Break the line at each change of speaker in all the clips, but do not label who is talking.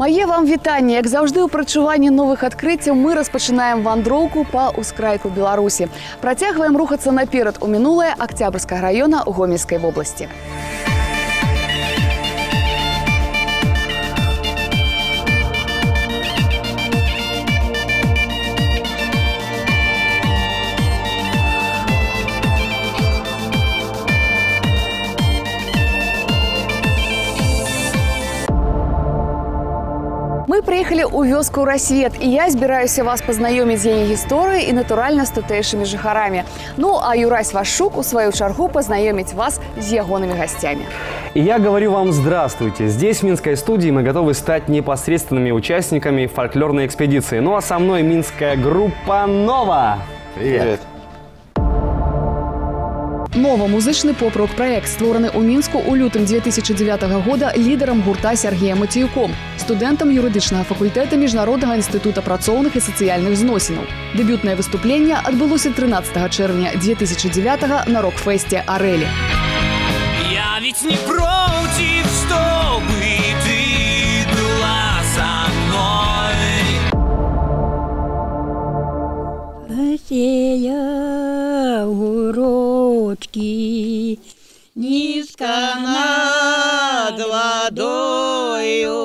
Мае вам вітанне. Як заўжды ў прачуванні новых адкрыццяў мы распачынаем вандроўку па ўскрайку Беларусі. Працягваем рухацца наперад у мінулае Октябрьскага раёна Гомельскай вобласці. Мы прыехалі ў вёску Рассвет, і я збіраюся вас пазнаёміць з яе гісторыяй і, натуральна, з тутэйшымі жыхарамі. Ну, а Юрась Вашук, у свою чаргу, пазнаёміць вас з ягонымі гостями.
И я говорю вам здравствуйте. Здесь, в Минской студии, мы готовы стать непосредственными участниками фольклорной экспедиции. Ну, а со мной минская группа «Нова». Привет!
«Нова» – музычны поп-рок-праект, створаны ў Мінску ў лютым 2009 года лідарам гурта Сергеем Матіюком, студэнтам юрыдычнага факультэта Міжнароднага інстытута працоўных і сацыяльных зносінаў. Дэбютнае выступленне адбылося 13 чэрвеня 2009 на рок-фэсце «Арэлі».
Я ведь не против, чтобы ты была со мной.
Россия, урочки, низко над водою,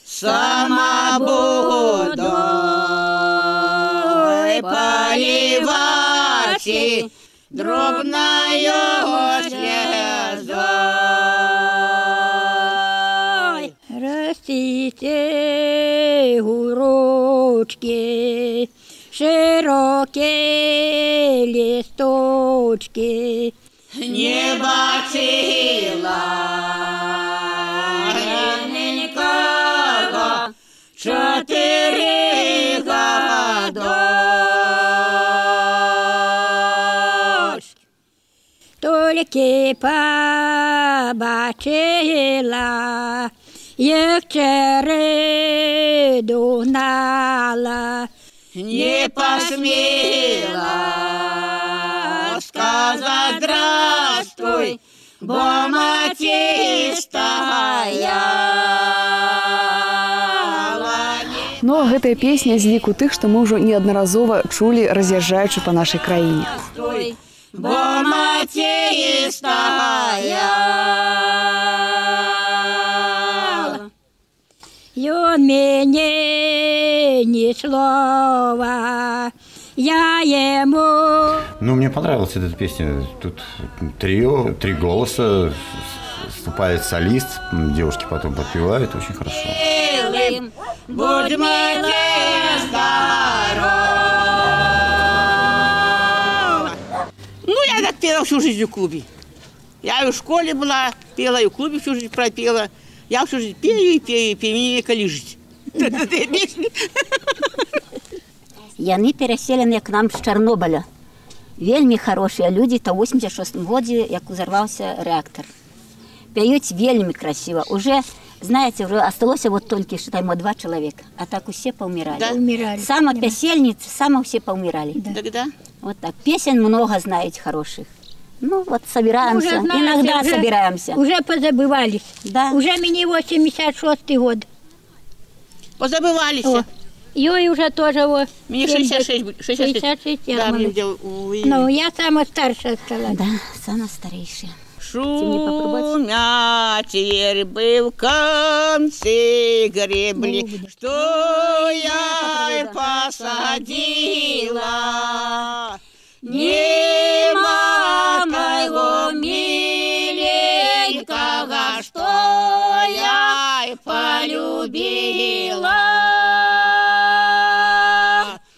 самобудой поливать дробною слезой. Растите урочки, широкие листочки, не бачила никого 4 года. Только побачила, як череду гнала, не посмела сказать здравствуй, бо мати стояла.
Ну, а гэтая песня з ліку тых, што мы ўжо неаднаразова чулі, раз'язджаючы па нашай краіне.
Бо мати стояла. Ён мне ни слова, я ему...
Ну, мне понравилась эта песня. Тут трио, 3 голоса, вступает солист, девушки потом подпевают, очень хорошо.
Будь мне здоров.
Ну, я так пела всю жизнь в клубе. Я и в школе была, пела, и в клубе всю жизнь пропела. Я всю жизнь пею и пею, и пею, мне неколи жить.
Яны пераселеныя к нам з Чарнобыля. Вельмі хорошыя людзі, то ў 86 годзе, як узорвался реактор. Пяюць вельмі красиво. Уже, знаете, уже осталось вот только, считаем, 2 человека. А так все поумирали.
Да?
Умирали.
Сама песельница, сама все поумирали.
Да.
Тогда?
Вот так. Песен много знаете хороших. Ну, вот собираемся.
Уже, знаете,
иногда
уже,
собираемся.
Уже позабывались.
Да.
Уже мне 86-й год.
Позабывались.
О, ей уже тоже вот.
Мне 66 будет.
66 я
да, мне
могу. Ну, я самая старшая стала.
Да, самая старейшая.
Шумят вербы в конце гребли, что я посадила. Нема моего миленького, что я полюбила.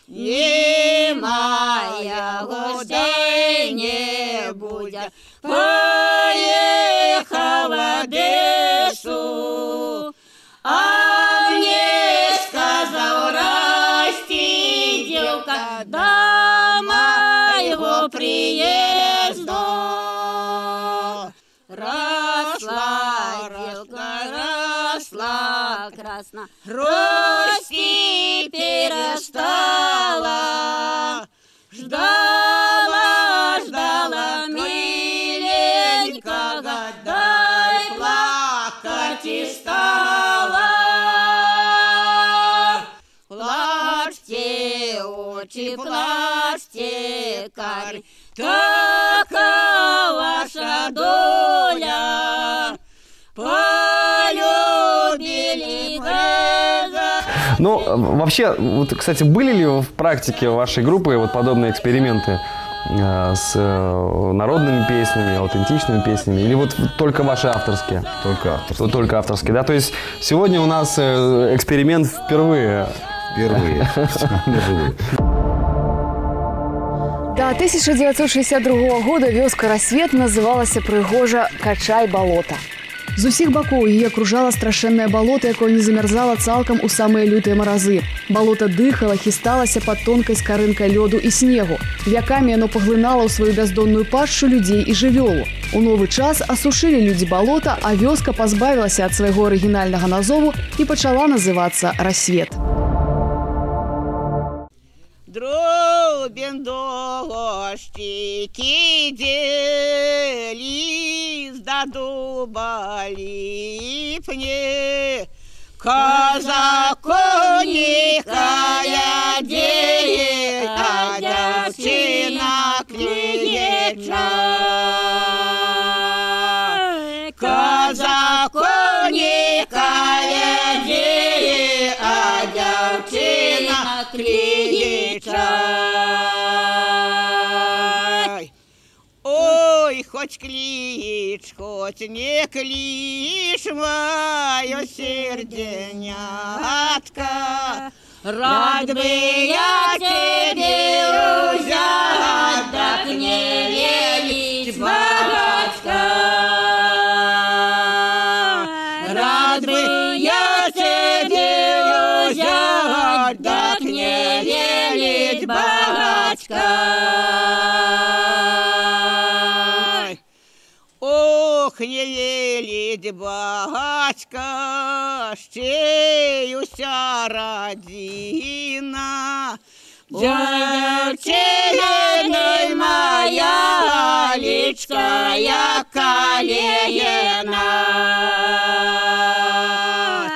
Нема его день не будет. Поехал в Одессу, а мне сказал, расти, девка, до моего приезда. Росла, девка, росла, красна, расти перестала. Ждала, ждала миленького, дай плакать и стала.
и пластикарь, такова ваша доля, полюбили гряза.
Ну, вообще, вот, кстати, были ли в практике вашей группы вот подобные эксперименты с народными песнями, аутентичными песнями, или вот только ваши авторские?
Только авторские.
Вот только авторские, да? То есть сегодня у нас эксперимент впервые.
Впервые.
До 1962 года вёска Рассвет называлася прыгожа Качай балота. З усіх бакоў яе акружала страшэннае балота, якое не замярзала цалкам у самыя лютыя маразы. Балота дыхала, хісталася пад тонкай скарынкай лёду і снегу. Вякамі яно паглынала ў сваю бяздонную пашчу людзей і жывёлу. У новы час асушылі людзі балота, а вёска пазбавілася ад свайго арыгінальнага назову і пачала называцца Рассвет.
Дробен дождики делись до дуба липни, казаконикая деет, а девчина клееча. Казаконикая деет, а девчина клееча. Ой, хоть клич, хоть не клич, мое серденятко, рад бы я тебе взять, так не велить богатка. Рад бы я тебе взять, так не велить богатка. Ох, не велить богатка, щеюся родина. Девчина моя личкая колена.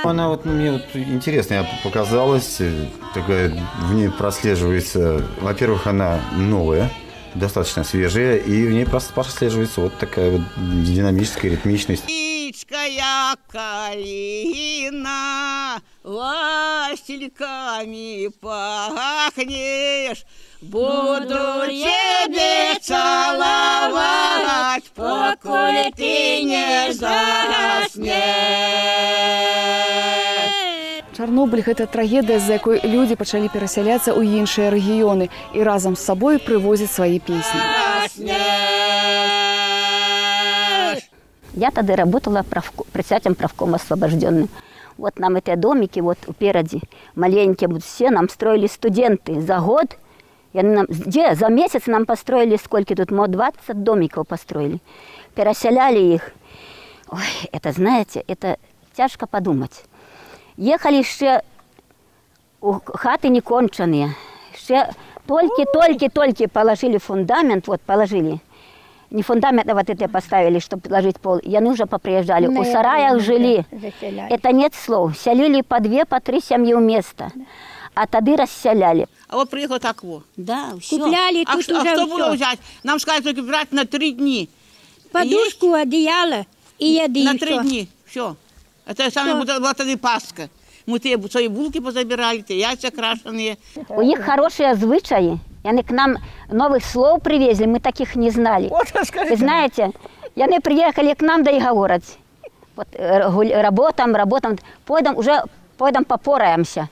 Она вот мне вот интересная показалась, такая, в ней прослеживается, во-первых, она новая, достаточно свежая, и в ней прослеживается вот такая вот динамическая ритмичность.
Личкая калина, васильками пахнешь, буду тебе целовать, покуль ты не заснешь.
Чарнобыль – гэта трагедыя, з-за якой людзі пачалі перасяляцца ў іншыя рэгіёны і разам з сабой прывозяць свае песні.
Я тогда работала председателем правкома освобожденным. Вот нам эти домики вот упереди, маленькие, вот все нам строили студенты за год. За месяц нам построили сколько тут, 20 домиков построили. Переселяли их. Ой, это, знаете, это тяжко подумать. Ехали еще хаты не конченые. Только положили фундамент, вот положили. Не фундамент, а вот это поставили, чтобы положить пол. И они уже поприезжали. У сараях жили. Это нет слов. Селили по 2, по 3 семьи вместо. А тогда расселяли.
А вот приехало так вот.
Да, все.
Купляли
А
тут
что
уже
было
все.
взять? Нам сказали только брать на 3 дни.
Подушку, одеяло и еды.
На
и
3
всё.
дни. Все. Это самая была тогда Пасха. Мы те свои булки позабирали, те яйца крашеные.
У них хорошие звычаи. И они к нам новых слов привезли, мы таких не знали.
Вот, скажите.
Вы знаете, и они приехали к нам, да и говорят. Вот, работаем, пойдем попораемся.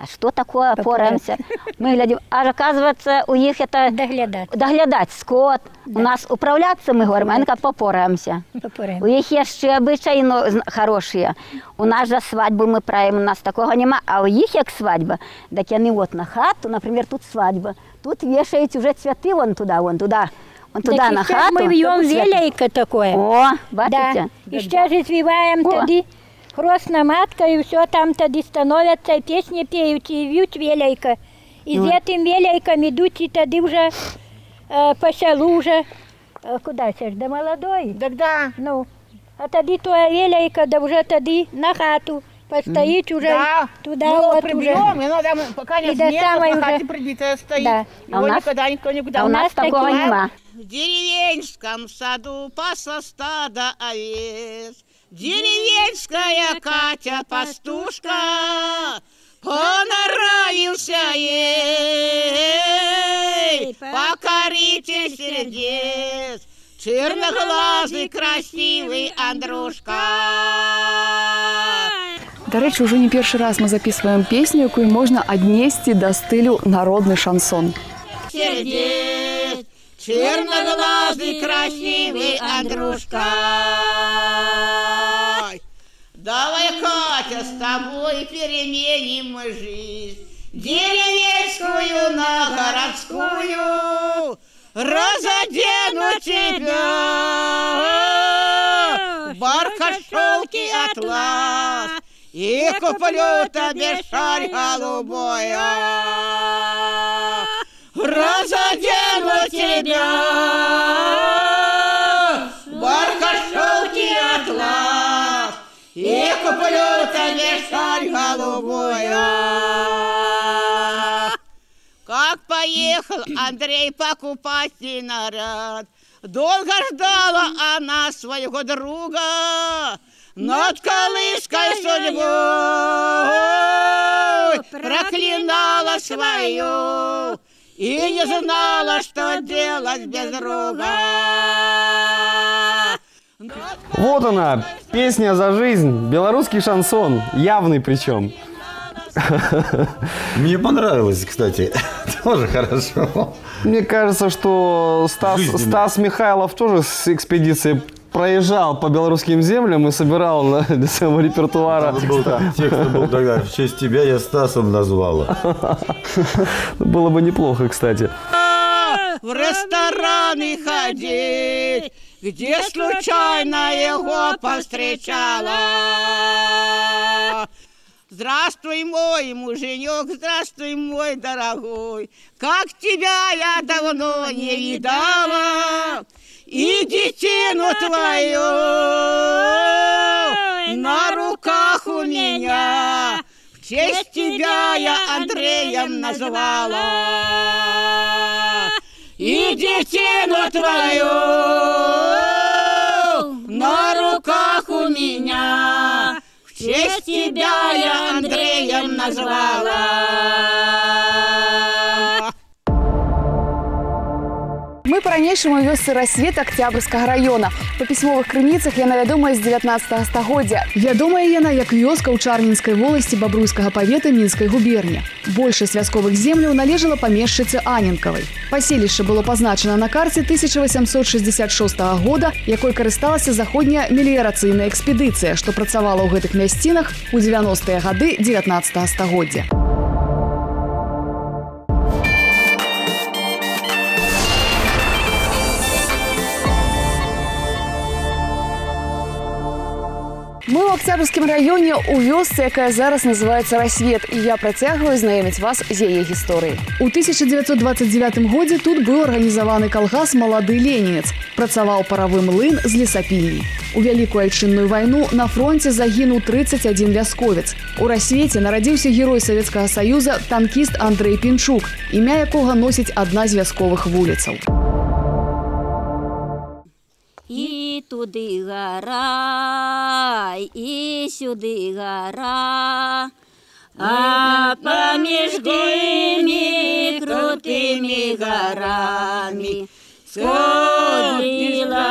А что такое пораемся? Мы глядим, а оказывается, у них это доглядать скот. Да. У нас управляться, мы говорим, а они как попораемся. У них есть обычаи хорошие. У нас же свадьбу мы правим, у нас такого нема. А у них как свадьба, так они вот на хату, например, тут свадьба. Тут вешаете уже цветы вон туда, на хату.
Мы вьем велейко такое.
О, бачите?
Да. И сейчас же свиваем тогда. Красная матка, и все там тогда становятся, и песни пеют, и вьют велейко. И с этим велейком идут, и тогда уже по селу уже, куда сейчас, до молодой?
Тогда.
Ну, а тогда то велейко, да уже тогда на хату. постоит уже туда
Мы
вот
прибьем,
уже.
и надо, пока не
И до
снег,
самой
пока
уже-
прибитая стоит.
Да.
Его никогда никто никуда.
А у нас такого
такие-
нема.
В деревенском саду пасла стадо овец. Деревенская Катя пастушка поноровился ей покоритель сердец, черноглазый красивый Андрушка.
До речі, уже не перший раз ми записуємо пісню, яку можна віднести до стилю народний шансон.
Сердец, черноглазый красивый Андрушка. Давай, Катя, с тобой переменим мы жизнь, деревенскую на городскую, разодену тебя, бархат, шелки, атлас, и куплю тебе шаль голубой. Разодену тебя, бархат, шелки, атлас, и куплю тебе шаль голубую. Как поехал Андрей покупать ей наряд, долго ждала она своего друга, над колышкой судьбу проклинала свою и не знала, что делать без друга.
Вот она, песня за жизнь, белорусский шансон, явный причем.
Мне понравилось, кстати. Тоже хорошо.
Мне кажется, что Стас Михайлов тоже с экспедицией проезжал по белорусским землям и собирал для своего репертуара.
Текст был тогда: в честь тебя я Стасом назвала.
Было бы неплохо, кстати.
В рестораны ходить, где случайно его повстречала. Здравствуй, мой муженек, здравствуй, мой дорогой, как тебя я давно не видала, и детину твою на руках у меня, в честь тебя я Андреем назвала, и детину твою на руках у меня, в честь тебя я Андреем назвала.
Мы по-ранейшаму вёсцы рассвет Октябрьскага района. Па пісьмовых крыніцах яна вядомая з 19 стагоддзя. Вядомая яна як вёска ў Чарнінскай воласці Бабруйскага павета Мінскай губерні. Большасць вясковых земляў належала памешчыцы Аненкавай. Паселішча было пазначана на карце 1866 года, якой карысталася заходняя меліярацыйная экспедыцыя, што працавала ў гэтых мясцінах у 90-е гады 19 стагоддзя. Мы ў Октябрьскім раёне ў вёсцы, якая зараз называецца Рассвет, і я працягваю знаёміць вас з яе гісторыяй. У 1929 годзе тут быў арганізаваны калгас «Малады ленінец». Працаваў паравы млын з лесапільняй. У Вялікую айчынную вайну на фронце загінуў 31 вясковец. У Рассвеце нарадзіўся герой Савецкага Саюза танкіст Андрэй Пінчук, імя якога носіць адна з вясковых вуліцаў.
І туди гора, і сюди гора, а поміж тими крутими горами сходила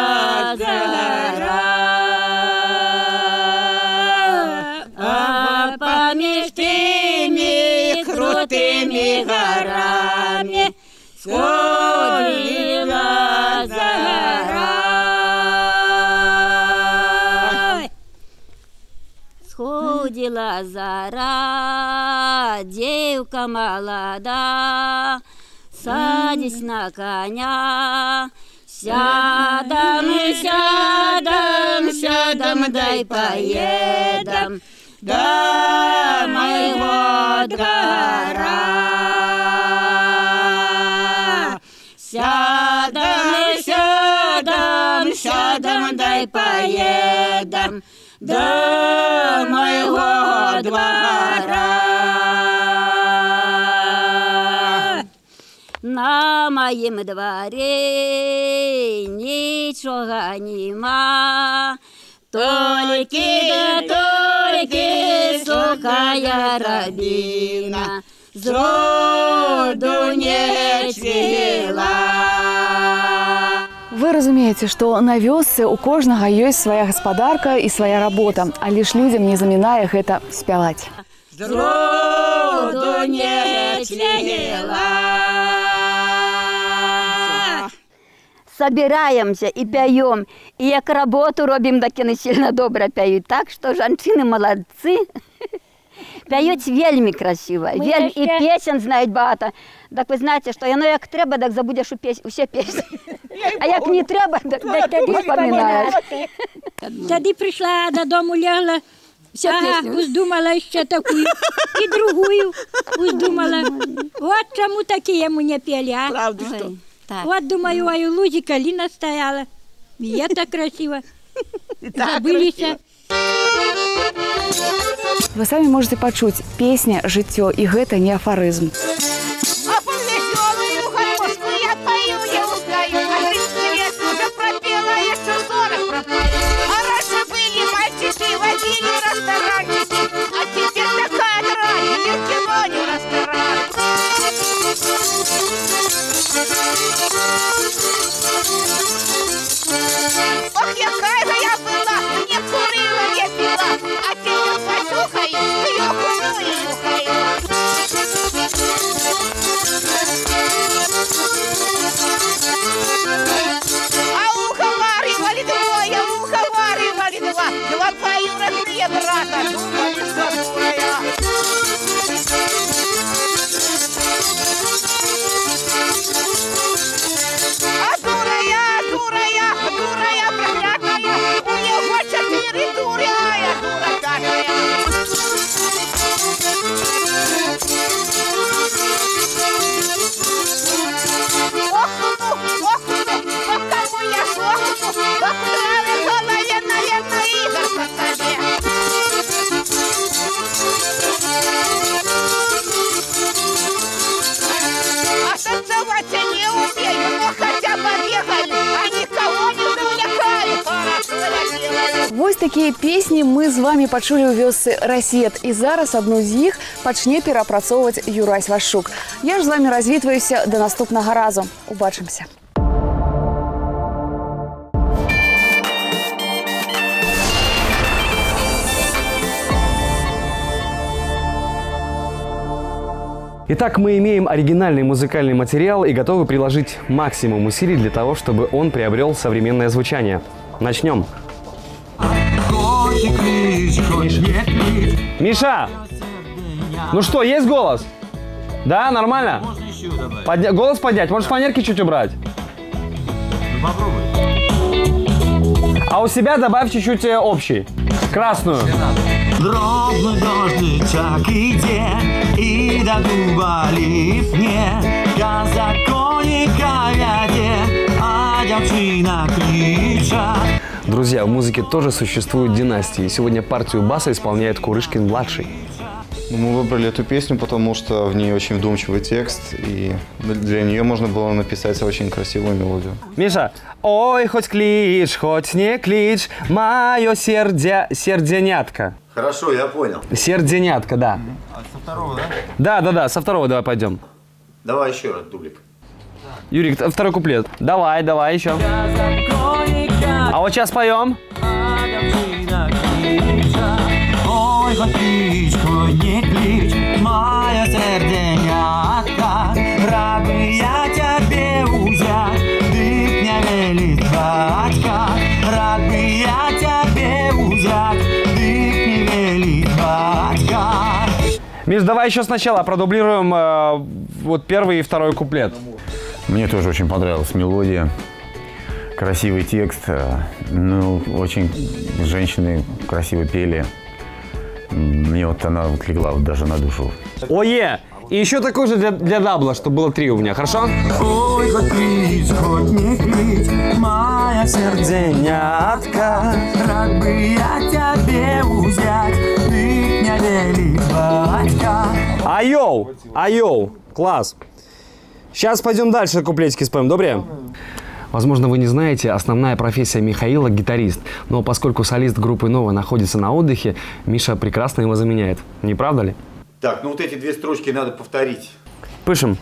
гора, а поміж тими крутими горами сходила гора. Сходила зара, девка молода, садись на коня, сядем, сядем, сядем, дай поедем до моего двора. Сядем, сядем, сядем, дай поедем
до моего двора.
На моем дворе ничего нема, только сухая рябина зроду не цвела.
Вы разумеете, что на вёсцы у кожнага ёсць свая гаспадарка і свая работа, але ж людзям не замінае гэта спяваць.
Зроду не цвела.
Собираемся и пяем, и як работу робим, так яны сильно добра пяют. Так что женщины молодцы. Пяют вельми красиво, и песен знають багато. Так ви знаєте, що яно як треба, так забудеш усі пісні. А як не треба, так не вспоминаєш.
Тоді прийшла додому, лягла, уздумала ще таку, і другую уздумала. От чому такі йому не пели, а?
Правда, что?
Вот, думаю, а у лузи калина стояла. И это красиво. Забылись.
Вы самі можете пачуць песня, жыццё, і гэта не афарызм.
А под веселую гармошку я пою, я устаю, а жизнь лет уже пропела, еще 40 пропали. А раньше были мальчики, водили ресторанчики, а теперь такая грань, ни в кино, ни в ресторан. Ох, какая же я была, не курила, не пила, а теперь послухаю, клюкую и нюхаю. А уговаривали двое, уговаривали два двоюродные брата, думали, что дурая. А дурая, проклятая, у него 4 дурая, дура такая. Ох, кому я сохну, поправила, наверное, Игорь по тебе. А танцевать я не умею, но хотя бы бегали, а никого не завлекали, хорошо я делаю.
Вось такія песні мы з вами пачулі ў вёсцы Расет, і зараз адну з іх пачне перапрацоўваць Юрась Вашук. Я ж з вами развітваюся да наступнага разу. Убачымся.
Итак, мы имеем оригинальный музыкальный материал и готовы приложить максимум усилий для того, чтобы он приобрел современное звучание. Начнем. Миша! Ну что, есть голос? Да, нормально? Голос поднять, можешь фанерки чуть убрать?
Ну попробуй.
А у себя добавь чуть-чуть общий. Красную.
Дробный дождичок иде, и до дуба липне. Я законника вяде, а девчина клича.
Друзья, в музыке тоже существуют династии. Сегодня партию баса исполняет Курышкин-младший.
Мы выбрали эту песню, потому что в ней очень вдумчивый текст, и для нее можно было написать очень красивую мелодию.
Миша, ой, хоть клич, хоть не клич, мое серденятко.
Хорошо, я понял.
Серденятко, да.
А со второго, да?
Да, со второго давай пойдем.
Давай еще раз, дублик.
Юрик, второй куплет. Давай, еще. А вот сейчас поем.
Ой, хоть клич, хоть не клич, моя серденятка. Рад бы я тебе взять, дык не велит батька. Рад бы я тебе взять, дык не велит батька.
Миш, давай еще сначала продублируем вот первый и второй куплет.
Мне тоже очень понравилась мелодия, красивый текст, ну, очень женщины красиво пели. Мне вот она вот легла вот даже на душу.
Ое! И еще такой же для дабла, чтобы было 3 у меня, хорошо?
Ой, хоть клич, хоть не клич, моя
серденятка.
Рад бы я тебе взять, ты не вели, батька.
Айоу, класс. Сейчас пойдем дальше куплетики споем, добре? Возможно, вы не знаете, основная профессия Михаила – гитарист. Но поскольку солист группы «Нова» находится на отдыхе, Миша прекрасно его заменяет. Не правда ли?
Так, ну вот эти две строчки надо повторить.
Пишем.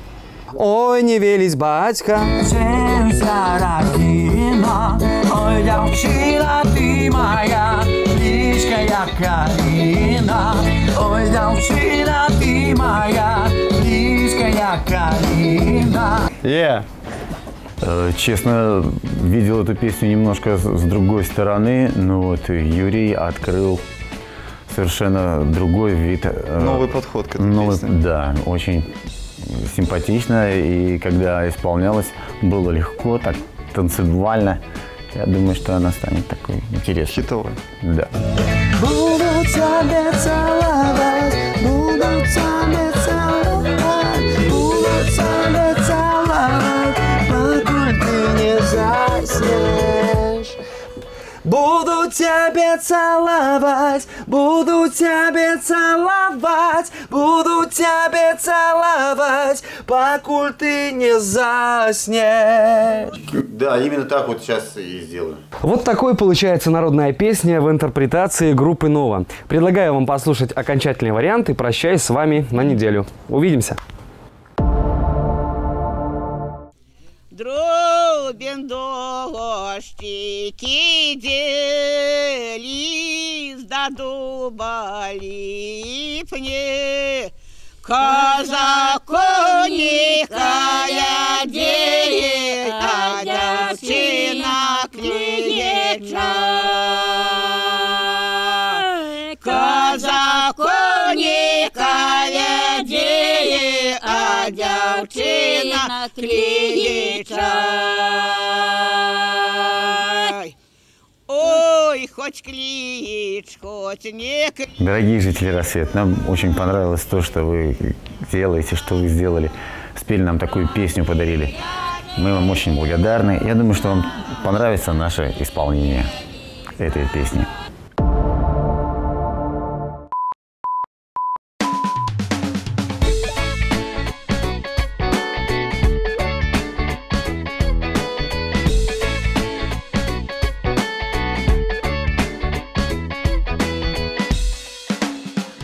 Ой, не велись, батька.
Женься, родина, ой, девчина ты моя, близкая Калина. Ой, девчина ты моя, близкая Калина.
Честно, видел эту песню немножко с другой стороны, но вот Юрий открыл совершенно другой вид.
Новый подход к этой песне.
Да, очень симпатично, и когда исполнялось, было легко, так танцевально. Я думаю, что она станет такой интересной.
Хитовой.
Да.
Буду тебя целовать, буду тебя целовать, буду тебя целовать, покуль ты не заснешь. Буду тебя целовать, буду тебя целовать, буду тебя целовать, покуль ты не заснешь.
Да, именно так вот сейчас и сделаю.
Вот такой получается народная песня в интерпретации группы «Нова». Предлагаю вам послушать окончательный вариант и прощаюсь с вами на неделю. Увидимся.
Дробен дождики делись, да дуба липне, казаконикая деет, а девчина клееча. Казаконикая деет, а девчина клееча. Ой, хоть клич, хоть не клич.
Дорогие жители Рассвет, нам очень понравилось то, что вы делаете, что вы сделали. Спели нам такую песню, подарили. Мы вам очень благодарны. Я думаю, что вам понравится наше исполнение этой песни.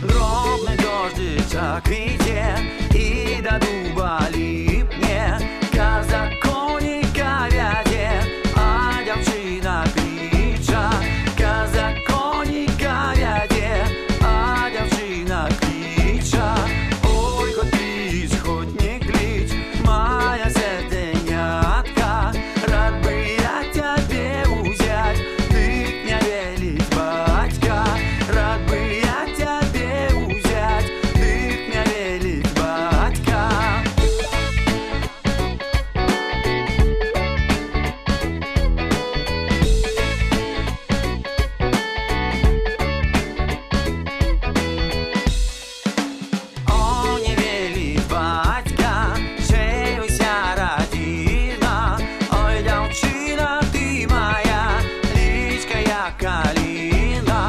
Ровный дождичок идет, и до дуба липне, казаконика вядет, а девчина клича. Казаконика вядет, а девчина клича. Ой, хоть клич, хоть не клич, моя серденятка, рад бы я тебе взять, ты не велись, батька, рад бы я тебе взять, ты не велись, батька. О, не велись, батька, женюся, родина, ой, девчина ты моя, личкая Калина.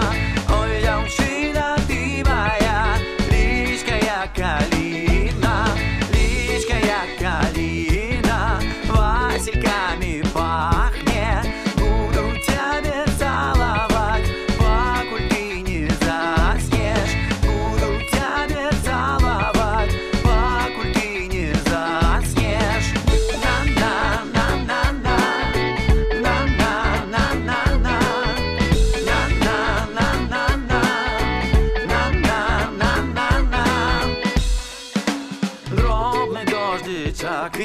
Ой, девчина ты моя, личкая Калина, личкая Калина, васильками пахнет, буду тебя целовать, покуль ты не заснешь, буду тебя целовать, покуль ты не заснешь. На-на-на-на-на, на-на-на-на-на, на-на-на-на-на, на-на-на-на. Дробный дождичок